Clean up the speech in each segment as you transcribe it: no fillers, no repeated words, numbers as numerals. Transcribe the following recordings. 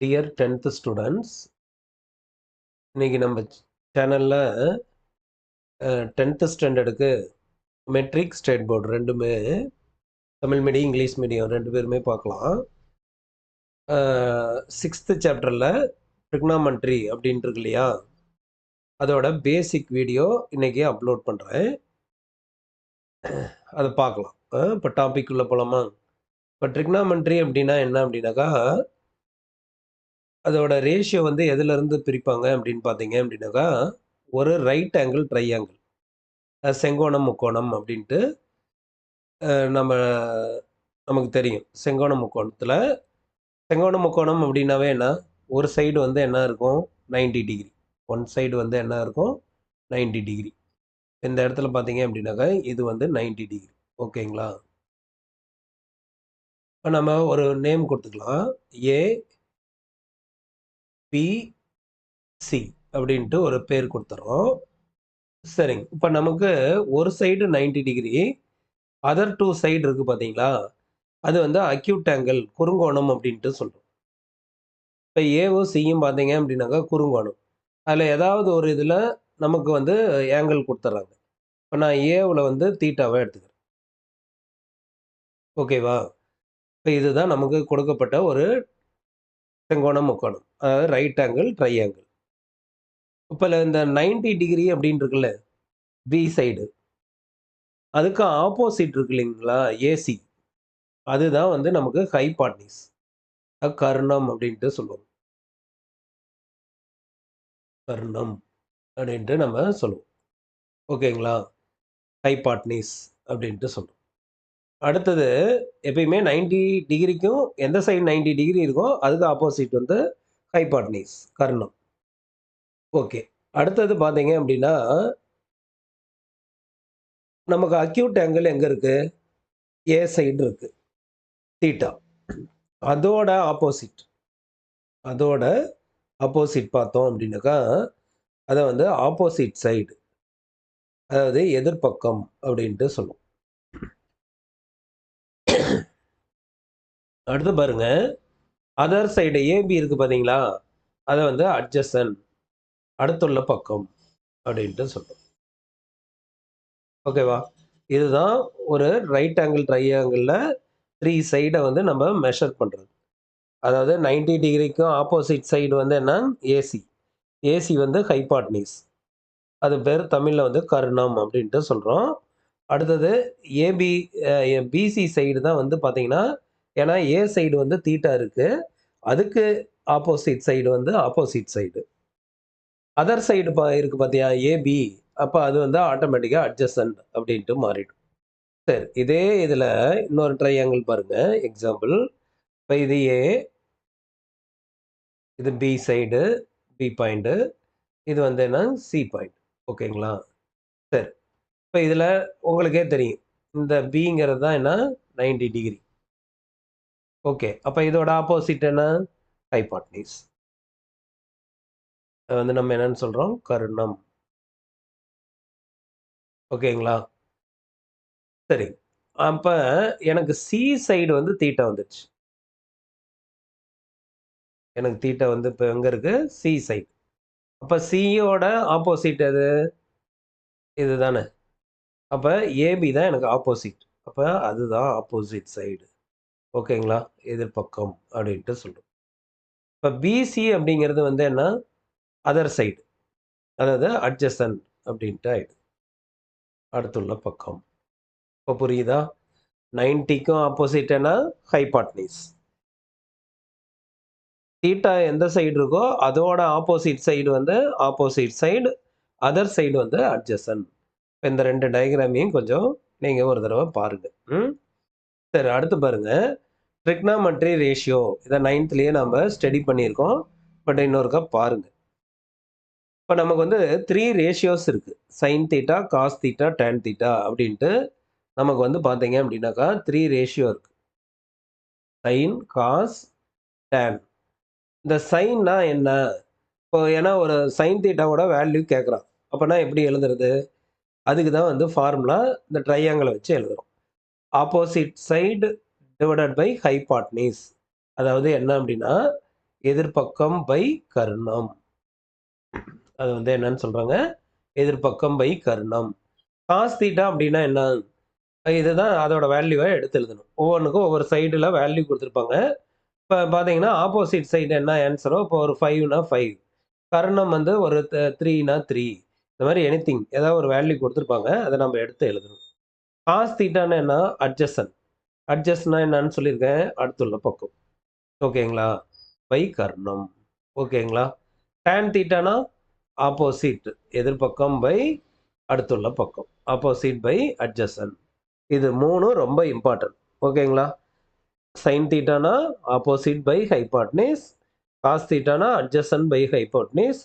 Dear 10th students, இன்னைக்கு நம்ம சேனலில் 10th ஸ்டாண்டர்டுக்கு மெட்ரிக் ஸ்டேட் போர்டு ரெண்டுமே தமிழ் மீடியம் இங்கிலீஷ் மீடியம் ரெண்டு பேருமே பார்க்கலாம். 6th சாப்டரில் ட்ரிக்னாமெட்ரி அப்படின்ட்டு இருக்கு இல்லையா, அதோட பேசிக் வீடியோ இன்னைக்கு அப்லோட் பண்ணுறேன், அதை பார்க்கலாம். இப்போ டாபிக் உள்ள போகலாமா? இப்போ ட்ரிக்னாமெட்ரி அப்படின்னா என்ன அப்படின்னாக்கா, அதோட ரேஷியோ வந்து எதுலேருந்து பிரிப்பாங்க அப்படின்னு பார்த்தீங்க அப்படின்னாக்கா, ஒரு ரைட் ஆங்கிள் ட்ரையாங்கிள், செங்கோணம் முக்கோணம் அப்படின்ட்டு நம்ம நமக்கு தெரியும். செங்கோண முக்கோணம் அப்படின்னாவே என்ன, ஒரு சைடு வந்து என்ன இருக்கும், 90 டிகிரி. ஒன் சைடு வந்து என்ன இருக்கும், 90 டிகிரி. இந்த இடத்துல பார்த்தீங்க அப்படின்னாக்கா இது வந்து 90 டிகிரி. ஓகேங்களா? இப்போ நம்ம ஒரு நேம் கொடுத்துக்கலாம், ஏபிசி அப்படின்ட்டு ஒரு பேர் கொடுத்துறோம். சரிங்க. இப்போ நமக்கு ஒரு side 90 degree, other two side இருக்குது பார்த்தீங்களா, அது வந்து அக்யூட் ஆங்கிள், குறுங்கோணம் அப்படின்ட்டு சொல்கிறோம். இப்போ ஏவும் சியும் பார்த்தீங்க அப்படின்னாக்கா குறுங்கோணம். அதில் ஏதாவது ஒரு இதில் நமக்கு வந்து ஆங்கிள் கொடுத்துட்றாங்க. இப்போ நான் ஏவில் வந்து தீட்டாவை எடுத்துக்கிறேன். ஓகேவா? இப்போ இதுதான் நமக்கு கொடுக்கப்பட்ட ஒரு செங்கோணம் முக்கோணம், அதாவது ரைட் ஆங்கிள் ட்ரையாங்கிள். இப்போ இந்த 90 டிகிரி அப்படின்னு இருக்குல்ல, பி சைடு, அதுக்கு ஆப்போசிட் இருக்கு இல்லைங்களா, ஏசி, அதுதான் வந்து நமக்கு ஹைபாட்னிஸ், கர்ணம் அப்படின்ட்டு சொல்லுவோம். கர்ணம் அப்படின்ட்டு நம்ம சொல்லுவோம். ஓகேங்களா? ஹைபாட்னிஸ் அப்படின்ட்டு சொல்லுவோம். அடுத்தது எப்பயுமே 90 டிகிரிக்கும் எந்த சைடு 90 டிகிரி இருக்கோ அதுக்கு ஆப்போசிட் வந்து ஹைபாட்னிஸ், கர்ணம். ஓகே. அடுத்தது பார்த்தீங்க அப்படின்னா, நமக்கு அக்யூட் ஆங்கிள் எங்கே இருக்கு, ஏ சைடு இருக்கு, தீட்டா. அதோட ஆப்போசிட் பார்த்தோம் அப்படின்னாக்கா, அதை வந்து ஆப்போசிட் சைடு, அதாவது எதிர்பக்கம் அப்படின்ட்டு சொல்லுவோம். அடுத்து பாருங்க, அதர் சைடு ஏபி இருக்கு பார்த்தீங்களா, அதை வந்து அட்ஜசன்ட், அடுத்துள்ள பக்கம் அப்படின்ட்டு சொல்லுவோம். ஓகேவா? இதுதான் ஒரு ரைட் ஆங்கிள் ட்ரையாங்கிளில் 3 சைடை வந்து நம்ம மெஷர் பண்ணுறது. அதாவது 90 டிகிரிக்கும் ஆப்போசிட் சைடு வந்து என்ன, ஏசி. ஏசி வந்து ஹைபாட்னிஸ், அது பேர் தமிழில் வந்து கர்ணம் அப்படின்ட்டு சொல்கிறோம். அடுத்தது ஏபி, பிசி சைடு தான் வந்து பார்த்தீங்கன்னா, ஏன்னா ஏ சைடு வந்து தீட்டா இருக்குது, அதுக்கு ஆப்போசிட் சைடு வந்து ஆப்போசிட் சைடு. அதர் சைடு இருக்குது பார்த்தியா, ஏபி, அப்போ அது வந்து ஆட்டோமேட்டிக்காக அட்ஜசன்ட் அப்படின்ட்டு மாறிடும். சரி, இதே இதில் இன்னொரு ட்ரையாங்கிள் பாருங்க, எக்ஸாம்பிள். இப்போ இது ஏ, இது பி சைடு, பி பாயிண்ட்டு, இது வந்து என்ன, சி பாயிண்ட். ஓகேங்களா? சரி, இப்போ இதில் உங்களுக்கே தெரியும், இந்த பிங்கிறது தான் என்ன, 90 டிகிரி. ஓகே, அப்போ இதோட ஆப்போசிட் என்ன, ஹைபாட்னிஸ். அது வந்து நம்ம என்னன்னு சொல்கிறோம், கர்ணம். ஓகேங்களா? சரி, அப்போ எனக்கு சி சைடு வந்து தீட்டா வந்துடுச்சு. எனக்கு தீட்டா வந்து இப்போ எங்கே இருக்குது, சி சைடு. அப்போ சியோட ஆப்போசிட் எது, இது தானே. அப்போ ஏபி தான் எனக்கு ஆப்போசிட். அப்போ அதுதான் ஆப்போசிட் சைடு. ஓகேங்களா? எதிர்பக்கம் அப்படின்ட்டு சொல்கிறோம். இப்போ பிசி அப்படிங்கிறது வந்து என்ன, அதர் சைடு, அதாவது அட்ஜசன்ட் அப்படின்ட்டு ஆயிடுது, அடுத்துள்ள பக்கம். இப்போ புரியுதா? 90க்கும் ஆப்போசிட் என்ன, ஹைபாட்னிஸ். தீட்டா எந்த சைடு இருக்கோ அதோட ஆப்போசிட் சைடு வந்து ஆப்போசிட் சைடு, அதர் சைடு வந்து அட்ஜசன்ட். இந்த ரெண்டு டயக்ராமையும் கொஞ்சம் நீங்கள் ஒரு தடவை பாருங்க. சரி, அடுத்து பாருங்க, ட்ரிக்னாமெட்ரி ரேஷியோ. இதை 9th நம்ம ஸ்டடி பண்ணியிருக்கோம், பட் இன்னொருக்கா பாருங்க. இப்போ நமக்கு வந்து 3 ரேஷியோஸ் இருக்குது, sine theta, cos theta, tan theta அப்படின்ட்டு. நமக்கு வந்து பார்த்தீங்க அப்படின்னாக்கா 3 ரேஷியோ இருக்குது, சைன், காஸ், டேன். இந்த சைன்னா என்ன, இப்போ ஏன்னா ஒரு சைன் தீட்டாவோட வேல்யூ கேட்குறான், அப்போனா எப்படி எழுதுறது, அதுக்கு தான் வந்து ஃபார்முலா இந்த ட்ரையாங்கிளை வச்சு எழுதுகிறோம். Opposite side divided by hypotenuse. அதாவது என்ன அப்படின்னா, எதிர்பக்கம் பை கர்ணம். அது வந்து என்னன்னு சொல்றாங்க? எதிர்பக்கம் பை கர்ணம். காஸ் தீட்டா அப்படின்னா என்ன? இதுதான் அதோட வேல்யூவை எடுத்து எழுதணும். ஒவ்வொன்றுக்கும் ஒவ்வொரு சைடில் வேல்யூ கொடுத்துருப்பாங்க. இப்போ பார்த்தீங்கன்னா ஆப்போசிட் சைடு என்ன ஆன்சரோ, இப்போ ஒரு 5னா 5, கர்ணம் வந்து ஒரு 3னா 3, இந்த மாதிரி எனிதிங் ஏதாவது ஒரு வேல்யூ கொடுத்துருப்பாங்க. அதை நம்ம எடுத்து எழுதணும். காஸ் தீட்டான்னு என்ன? அட்ஜசன். அட்ஜஸ்ட்னா என்னன்னு சொல்லியிருக்கேன், அடுத்துள்ள பக்கம். ஓகேங்களா? பை கர்ணம். ஓகேங்களா? டேன் தீட்டானா ஆப்போசிட், எதிர்பக்கம் பை அடுத்துள்ள பக்கம். Opposite by adjacent. இது 3 ரொம்ப இம்பார்ட்டன்ட். ஓகேங்களா? சைன் தீட்டானா ஆப்போசிட் பை ஹைபாட்னிஸ், காஸ் தீட்டானா அட்ஜசன் பை ஹைபாட்னிஸ்,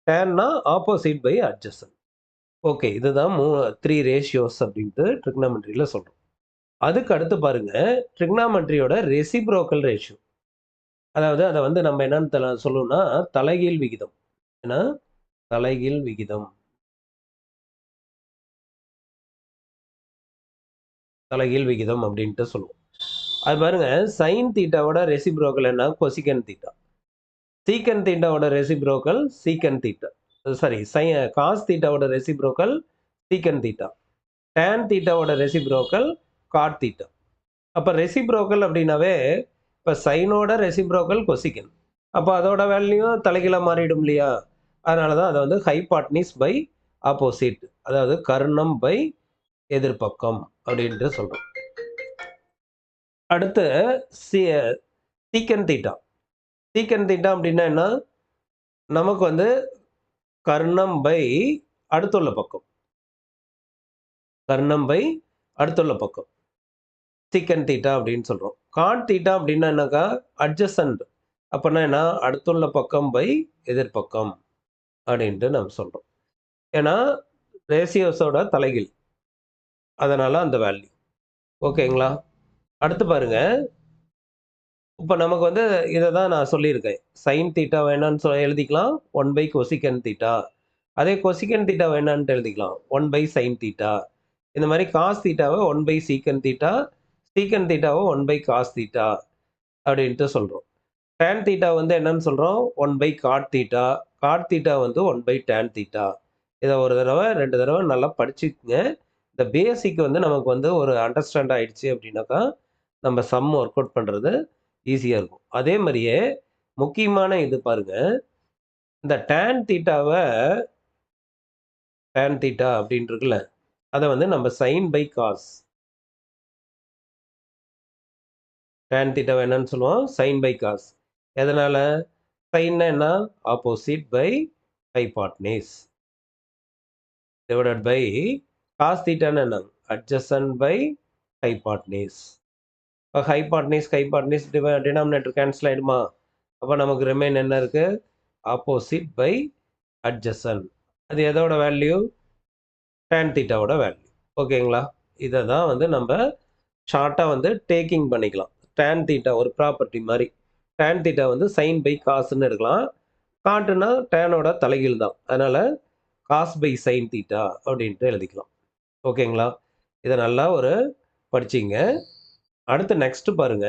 டேன்னா ஆப்போசிட் பை அட்ஜசன். ஓகே, இதுதான் 3 ரேஷியோஸ் அப்படின்ட்டு ட்ரிக்னாமெட்ரியில் சொல்கிறோம். அதுக்கு அடுத்து பாருங்க, ட்ரிக்னாமெட்ரியோட ரெசிப்ரோக்கல் ரேஷியோ. அதாவது அதை வந்து நம்ம என்னன்னு சொல்லணும்னா தலைகீழ் விகிதம். ஏன்னா தலைகீழ் விகிதம், தலைகீழ் விகிதம் அப்படின்ட்டு சொல்லுவோம். அது பாருங்க, சைன் தீட்டாவோட ரெசிப்ரோக்கல் என்ன? Cosecant theta. சீக்கன் தீட்டாவோட reciprocal secant theta. Sorry, cos தீட்டாவோட ரெசிப்ரோக்கல் சீக்கன் தீட்டா. டேன் தீட்டாவோட ரெசிப்ரோக்கல் காட் தீட்டா. அப்போ ரெசிப்ரோக்கல் அப்படின்னாவே இப்போ சைனோட ரெசிப்ரோக்கல் கொசிகன். அப்போ அதோட வேல்யூ தலைகீழாக மாறிடும் இல்லையா? அதனால தான் அதை வந்து ஹைபாட்னிஸ் பை ஆப்போசிட், அதாவது கர்ணம் பை எதிர்பக்கம் அப்படின்ட்டு சொல்கிறோம். அடுத்து சீக்கன் தீட்டா. சீக்கன் தீட்டா அப்படின்னா என்ன? நமக்கு வந்து கர்ணம் பை அடுத்துள்ள பக்கம். கர்ணம் பை அடுத்துள்ள பக்கம் சீக்கன் தீட்டா அப்படின்னு சொல்கிறோம். காட் தீட்டா அப்படின்னா என்னக்கா? அட்ஜசன்ட். அப்படின்னா என்ன? அடுத்துள்ள பக்கம் பை எதிர்பக்கம் அப்படின்ட்டு நம்ம சொல்கிறோம். ஏன்னா ரேசியோஸோட தலைகீழ், அதனால அந்த வேல்யூ. ஓகேங்களா? அடுத்து பாருங்க, இப்போ நமக்கு வந்து இதை தான் நான் சொல்லியிருக்கேன். சைன் தீட்டா வேணான்னு எழுதிக்கலாம் 1 பை கொசிகன் தீட்டா. அதே கொசிகன் தீட்டா வேணான்ட்டு எழுதிக்கலாம் 1 பை சைன் தீட்டா. இந்த மாதிரி காஸ் தீட்டாவை 1 பை சீக்கன் தீட்டா, சீக்கன் தீட்டாவை 1 பை காஸ் தீட்டா அப்படின்ட்டு சொல்கிறோம். டேன் தீட்டா வந்து என்னன்னு சொல்கிறோம்? 1 by cot theta. Cot theta வந்து 1 பை டேன் தீட்டா. இதை ஒரு தடவை 2 தடவை நல்லா படிச்சுக்கங்க. இந்த பேசிக் வந்து நமக்கு வந்து ஒரு அண்டர்ஸ்டாண்ட் ஆயிடுச்சு அப்படின்னாக்கா நம்ம சம் ஒர்க் அவுட் பண்ணுறது ஈஸியாக இருக்கும். அதே மாதிரியே முக்கியமான இது பாருங்க, இந்த டேன் தீட்டாவை, டேன் தீட்டா அப்படின்னு இருக்குல்ல, அதை வந்து நம்ம sine by cos, tan theta என்னன்னு சொல்லுவோம்? Sine by cos. எதனால்? சைன்னா என்ன? Opposite by hypotenuse divided by cos தீட்டான்னு என்ன? Adjacent by hypotenuse. இப்போ ஹைபாட்னிஸ் டினாமினேட்டர் கேன்சல் ஆகிடுமா? அப்போ நமக்கு ரிமைன் என்ன இருக்குது? Opposite by adjacent. அது எதோட வேல்யூ? Tan தீட்டாவோட value. ஓகேங்களா? இதை தான் வந்து நம்ம ஷார்ட்டாக வந்து டேக்கிங் பண்ணிக்கலாம். டேன் தீட்டா ஒரு ப்ராப்பர்ட்டி மாதிரி. டேன் தீட்டா வந்து சைன் பை காசுன்னு எடுக்கலாம். காட்டுனா டேனோட தலைகீழ் தான், அதனால் காஸ் பை சைன் தீட்டா அப்படின்ட்டு எழுதிக்கலாம். ஓகேங்களா? இதை நல்லா ஒரு படிச்சிங்க. அடுத்து நெக்ஸ்ட் பாருங்க,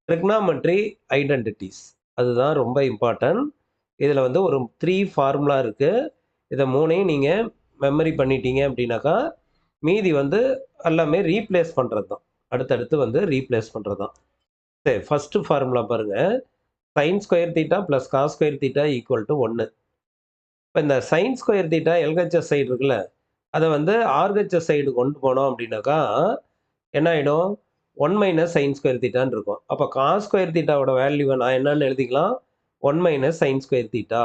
ட்ரிக்னாமெட்ரி ஐடென்டிட்டிஸ். அதுதான் ரொம்ப இம்பார்ட்டன்ட். இதில் வந்து ஒரு 3 ஃபார்முலா இருக்குது. இதை 3ஐயும் நீங்கள் மெமரி பண்ணிட்டீங்க அப்படின்னாக்கா மீதி வந்து எல்லாமே ரீப்ளேஸ் பண்ணுறது தான். அடுத்தடுத்து வந்து ரீப்ளேஸ் பண்ணுறது தான். சரி, ஃபஸ்ட்டு ஃபார்முலா பாருங்கள். Sine square theta plus cos square theta equal to 1. இப்போ இந்த sine square theta LHS side இருக்குல்ல, அதை வந்து ஆர்ஹெச்எஸ் சைடு கொண்டு போனோம் அப்படின்னாக்கா என்ன ஆகிடும்? 1 மைனஸ் சைன் ஸ்கொயர் தீட்டான்னு இருக்கும். அப்போ காஸ் ஸ்கொயர் தீட்டாவோட வேல்யூவை நான் என்னன்னு எழுதிக்கலாம்? 1 மைனஸ் சைன் ஸ்கொயர் தீட்டா.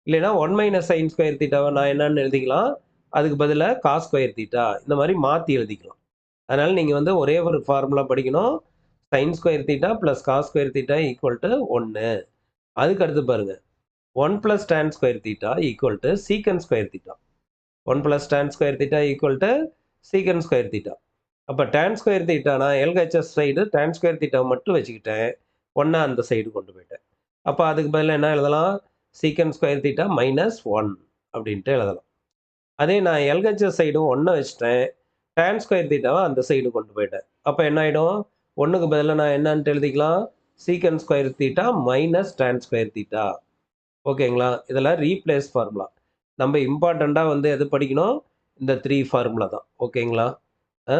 இல்லைனா 1 மைனஸ் சைன் ஸ்கொயர் தீட்டாவை நான் என்னன்னு எழுதிக்கலாம்? அதுக்கு பதிலாக காஸ் ஸ்கொயர் தீட்டா. இந்த மாதிரி மாற்றி எழுதிக்கலாம். அதனால் நீங்கள் வந்து ஒரே ஒரு ஃபார்முலா படிக்கணும். Sine square theta plus cos square theta equal to 1. அதுக்கு அடுத்து பாருங்கள், 1 plus tan square theta equal to sec square theta. 1 plus tan square theta equal to sec square theta. அப்போ டேன் ஸ்கொயர் தீட்டா நான் LHS side tan square theta மட்டும் வச்சுக்கிட்டேன், 1 அந்த side கொண்டு போயிட்டேன். அப்போ அதுக்கு பதிலாக என்ன எழுதலாம்? சீக்கன் ஸ்கொயர் தீட்டா மைனஸ் 1 அப்படின்ட்டு எழுதலாம். அதே நான் எல்ஹெச்எஸ் சைடும் 1 வச்சுட்டேன், டேன் ஸ்கொயர் தீட்டாவை அந்த சைடு கொண்டு போயிட்டேன். அப்போ என்ன ஆகிடும்? 1க்கு பதிலாக நான் என்னன்ட்டு எழுதிக்கலாம்? சீக்கன் square theta minus tan square theta. ஓகேங்களா? இதெல்லாம் ரீப்ளேஸ் ஃபார்முலா. நம்ம இம்பார்ட்டண்ட்டா வந்து எது படிக்கணும்? இந்த 3 ஃபார்முலா தான். ஓகேங்களா? அ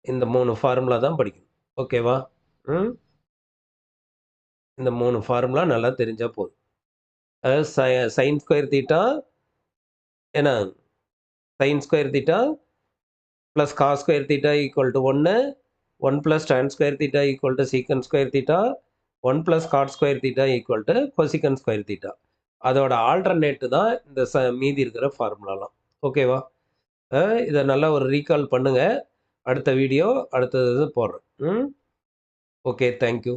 இந்த 3 ஃபார்முலா தான் படிக்கணும். ஓகேவா? ம். இந்த 3 ஃபார்முலா நல்லா தெரிஞ்சா போதும். sin ஸ்கொயர் தீட்டா என்ன? sin square theta plus cos square theta equal to 1. 1 plus tan square theta equal to secant square theta. 1 plus cot square theta equal to cosecant square theta. அதோட alternate தான் இந்த மீதி இருக்கிற ஃபார்முலாலாம். ஓகேவா? இத நல்லா ஒரு ரீகால் பண்ணுங்க. அடுத்த வீடியோ அடுத்தது போடுறேன். ம். ஓகே. Thank you.